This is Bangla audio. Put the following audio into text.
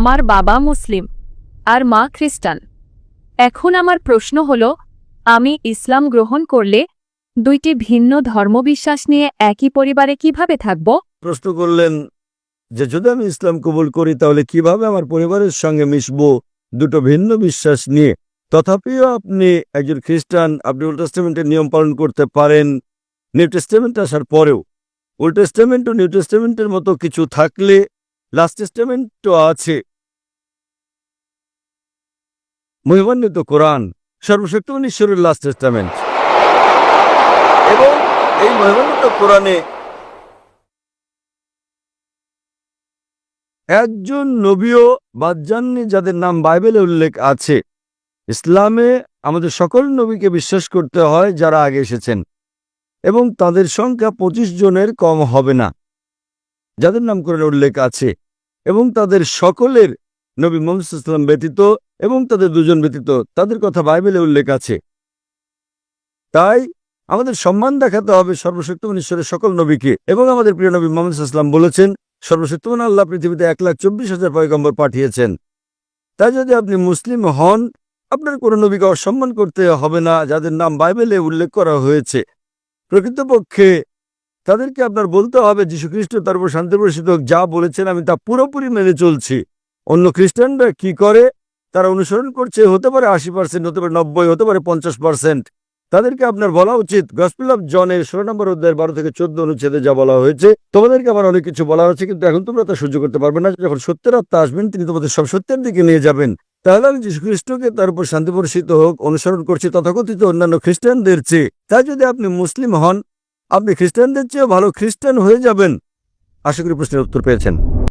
আমার বাবা মুসলিম আর মা খ্রিস্টান। এখন আমার প্রশ্ন হল, আমি ইসলাম গ্রহণ করলে দুইটি ভিন্ন ধর্মবিশ্বাস নিয়ে একই পরিবারে কিভাবে থাকব? প্রশ্ন করলেন যে যদি আমি ইসলাম কবুল করি তাহলে কিভাবে আমার পরিবারের সঙ্গে মিশব দুটো ভিন্ন বিশ্বাস নিয়ে। তথাপিও আপনি একজন খ্রিস্টান, আপনি ওল্ড টেস্টামেন্টের নিয়ম পালন করতে পারেন নিউ টেস্টামেন্ট আসার পরেও। ওল্ড টেস্টামেন্ট ও নিউ টেস্টামেন্টের মতো কিছু থাকলে লাস্ট টেস্টামেন্টও আছে। মহিমান্বিত কোরআন সর্বশক্তিমান ঈশ্বরের লাস্ট টেস্টামেন্ট, এবং এই মহিমান্বিত কোরআনে একজন নবীও বাদ যাননি যাদের নাম বাইবেলে উল্লেখ আছে। ইসলামে আমাদের সকল নবীকে বিশ্বাস করতে হয় যারা আগে এসেছেন, এবং তাদের সংখ্যা 25 জনের কম হবে না যাদের নাম কোরআনে উল্লেখ আছে, এবং তাদের সকলের নবী মুহাম্মদ সাল্লাল্লাহু আলাইহি ওয়াসাল্লাম ব্যতীত এবং তাদের দুজন ব্যতীত তাদের কথা বাইবেলে উল্লেখ আছে। তাই আমাদের সম্মান দেখাতে হবে সর্বশক্তিমান ঈশ্বরের সকল নবীকে, এবং আমাদের প্রিয় নবী মুহাম্মদ সাল্লাল্লাহু আলাইহি ওয়াসাল্লাম বলেছেন সর্বশক্তিমান আল্লাহ পৃথিবীতে 1,24,000 পয়গম্বর পাঠিয়েছেন। তাই যদি আপনি মুসলিম হন, আপনার কোনো নবীকে অসম্মান করতে হবে না যাদের নাম বাইবেলে উল্লেখ করা হয়েছে। প্রকৃতপক্ষে তাদেরকে আপনার বলতে হবে যীশুখ্রিস্ট তার উপর শান্তি বর্ষিত হোক যা বলেছেন আমি তা পুরোপুরি মেনে চলছি। অন্য খ্রিস্টানরা কি করে তারা অনুসরণ করছে, হতে পারে 80%, হতে পারে 90%, হতে পারে 50%। তাদেরকে আপনার বলা উচিত গসপেল অফ জনের 16 নম্বর অধ্যায়ের 12 থেকে 14 অনুচ্ছেদে যা বলা হয়েছে, তোমাদেরকে আমার অনেক কিছু বলা হচ্ছে, কিন্তু এখন তোমরা তা সহ্য করতে পারবে না। যখন সত্যের আত্মা আসবেন তিনি তোমাদের সব সত্যের দিকে নিয়ে যাবেন। তাহলে আমি যীশুখ্রিস্টকে তার উপর শান্তি বর্ষিত হোক অনুসরণ করছি তথাকথিত অন্যান্য খ্রিস্টানদের চেয়ে। তাই যদি আপনি মুসলিম হন, আপনি খ্রিস্টানদের চেয়ে ভালো খ্রিস্টান হয়ে যাবেন। আশা করি প্রশ্নের উত্তর পেয়েছেন।